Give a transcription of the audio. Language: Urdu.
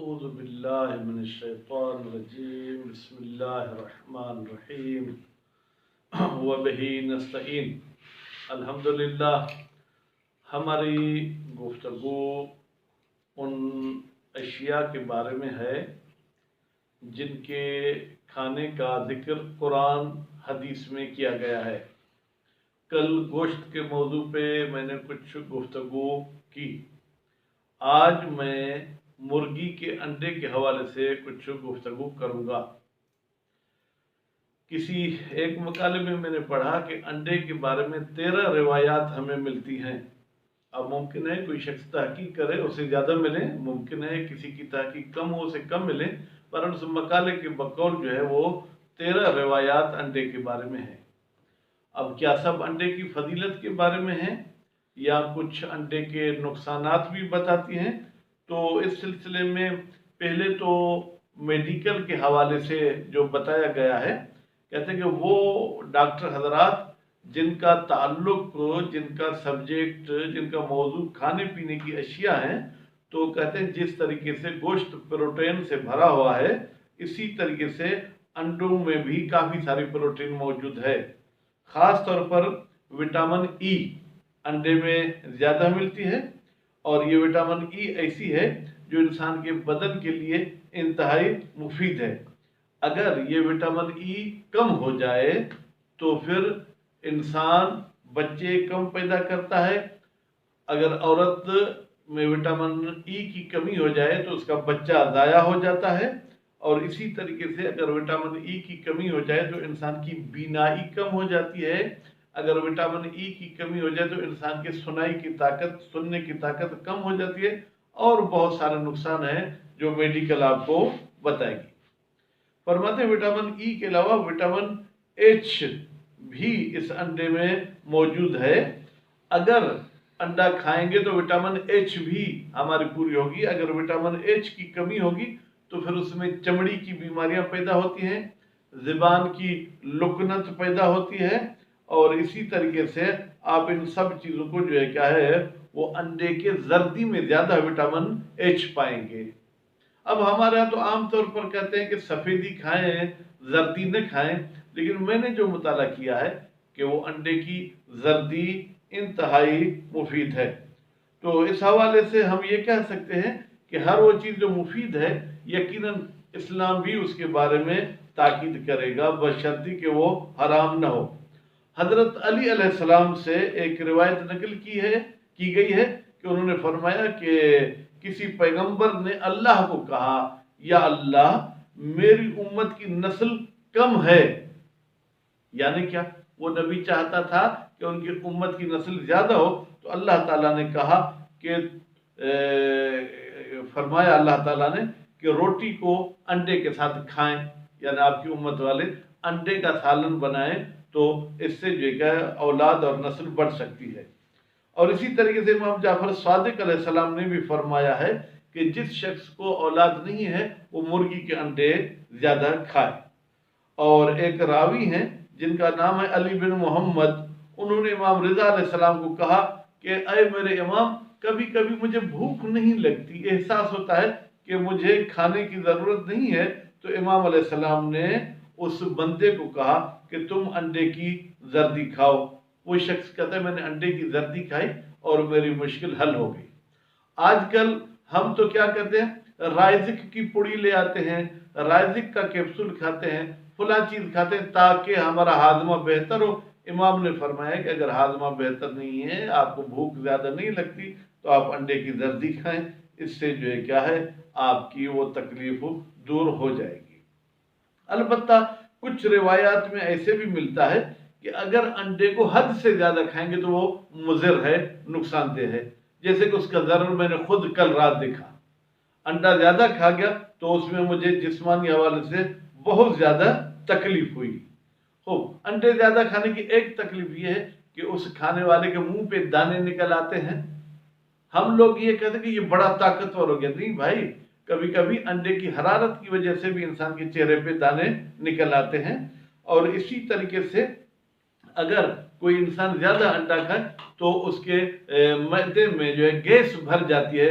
أعوذ بالله من الشيطان الرجيم بسم الله الرحمن الرحيم وبه نستعين الحمدللہ۔ ہماری گفتگو ان اشیاء کے بارے میں ہے جن کے کھانے کا ذکر قرآن حدیث میں کیا گیا ہے۔ کل گوشت کے موضوع پہ میں نے کچھ گفتگو کی، آج میں مرغی کے انڈے کے حوالے سے کچھ گفتگو کروں گا۔ کسی ایک مقالے میں نے پڑھا کہ انڈے کے بارے میں 13 روایات ہمیں ملتی ہیں۔ اب ممکن ہے کوئی شخص تحقیق کرے اسے زیادہ ملے، ممکن ہے کسی کی تحقیق کم ہو اسے کم ملے، پر اس مقالے کے بقول جو ہے وہ 13 روایات انڈے کے بارے میں ہیں۔ اب کیا سب انڈے کی فضیلت کے بارے میں ہیں یا کچھ انڈے کے نقصانات بھی بتاتی ہیں؟ تو اس سلسلے میں پہلے تو میڈیکل کے حوالے سے جو بتایا گیا ہے، کہتے ہیں کہ وہ ڈاکٹر حضرات جن کا تعلق، جن کا سبجیکٹ، جن کا موضوع کھانے پینے کی اشیاء ہیں، تو کہتے ہیں جس طریقے سے گوشت پروٹین سے بھرا ہوا ہے، اسی طریقے سے انڈوں میں بھی کافی ساری پروٹین موجود ہے۔ خاص طور پر وٹامن ای انڈے میں زیادہ ملتی ہے، اور یہ وٹامن ای ایسی ہے جو انسان کے بدن کے لیے انتہائی مفید ہے۔ اگر یہ وٹامن ای کم ہو جائے تو پھر انسان بچے کم پیدا کرتا ہے۔ اگر عورت میں وٹامن ای کی کمی ہو جائے تو اس کا بچہ ضائع ہو جاتا ہے، اور اسی طریقے سے اگر وٹامن ای کی کمی ہو جائے تو انسان کی بینائی کم ہو جاتی ہے۔ اگر وٹامن ای کی کمی ہو جائے تو انسان کے سنائی کی طاقت، سننے کی طاقت کم ہو جاتی ہے، اور بہت سارے نقصان ہیں جو میڈیکل آپ کو بتائے گی۔ فرماتے ہیں وٹامن ای کے علاوہ وٹامن ایچ بھی اس انڈے میں موجود ہے۔ اگر انڈا کھائیں گے تو وٹامن ایچ بھی ہماری پوری ہوگی۔ اگر وٹامن ایچ کی کمی ہوگی تو پھر اس میں چمڑی کی بیماریاں پیدا ہوتی ہیں، زبان کی لکنت پیدا ہوتی ہے، اور اسی طریقے سے آپ ان سب چیزوں کو جو ہے کیا ہے وہ انڈے کے زردی میں زیادہ وٹامن ایچ پائیں گے۔ اب ہمارے یہاں تو عام طور پر کہتے ہیں کہ سفیدی کھائیں، زردی نہ کھائیں، لیکن میں نے جو مطالعہ کیا ہے کہ وہ انڈے کی زردی انتہائی مفید ہے۔ تو اس حوالے سے ہم یہ کہہ سکتے ہیں کہ ہر وہ چیز جو مفید ہے یقیناً اسلام بھی اس کے بارے میں تاکید کرے گا، بشرطی کہ وہ حرام نہ ہو۔ حضرت علی علیہ السلام سے ایک روایت نقل کی گئی ہے کہ انہوں نے فرمایا کہ کسی پیغمبر نے اللہ کو کہا، یا اللہ میری امت کی نسل کم ہے۔ یعنی کیا؟ وہ نبی چاہتا تھا کہ ان کی امت کی نسل زیادہ ہو، تو اللہ تعالیٰ نے کہا کہ فرمایا اللہ تعالیٰ نے کہ روٹی کو انڈے کے ساتھ کھائیں، یعنی آپ کی امت والے انڈے کا سالن بنائیں، تو اس سے جو ہے اولاد اور نسل بڑھ سکتی ہے۔ اور اسی طریقے سے امام جعفر صادق علیہ السلام نے بھی فرمایا ہے کہ جس شخص کو اولاد نہیں ہے وہ مرغی کے انڈے زیادہ کھائے۔ اور ایک راوی ہیں جن کا نام ہے علی بن محمد، انہوں نے امام رضا علیہ السلام کو کہا کہ اے میرے امام، کبھی کبھی مجھے بھوک نہیں لگتی، احساس ہوتا ہے کہ مجھے کھانے کی ضرورت نہیں ہے۔ تو امام علیہ السلام نے اس بندے کو کہا کہ تم انڈے کی زردی کھاؤ۔ وہ شخص کہتا ہے میں نے انڈے کی زردی کھائی اور میری مشکل حل ہو گئی۔ آج کل ہم تو کیا کرتے ہیں، رائزک کی پوڑی لے آتے ہیں، رائزک کا کیپسول کھاتے ہیں، فلاں چیز کھاتے ہیں تاکہ ہمارا ہاضمہ بہتر ہو۔ امام نے فرمایا کہ اگر ہاضمہ بہتر نہیں ہے، آپ کو بھوک زیادہ نہیں لگتی، تو آپ انڈے کی زردی کھائیں، اس سے جو ہے کیا ہے آپ کی وہ تکلیف دور ہو جائے گی۔ البتہ کچھ روایات میں ایسے بھی ملتا ہے کہ اگر انڈے کو حد سے زیادہ کھائیں گے تو وہ مضر ہے، نقصان دہ ہے۔ جیسے کہ اس کا ضرر میں نے خود کل رات دیکھا، انڈا زیادہ کھا گیا تو اس میں مجھے جسمانی حوالے سے بہت زیادہ تکلیف ہوئی۔ انڈے زیادہ کھانے کی ایک تکلیف یہ ہے کہ اس کھانے والے کے منہ پہ دانے نکل آتے ہیں۔ ہم لوگ یہ کہتے ہیں کہ یہ بڑا طاقتور ہو گیا، نہیں بھائی، کبھی کبھی انڈے کی حرارت کی وجہ سے بھی انسان کے چہرے پہ دانے نکل آتے ہیں۔ اور اسی طریقے سے اگر کوئی انسان زیادہ انڈا کھائے تو اس کے معدے میں جو ہے گیس بھر جاتی ہے،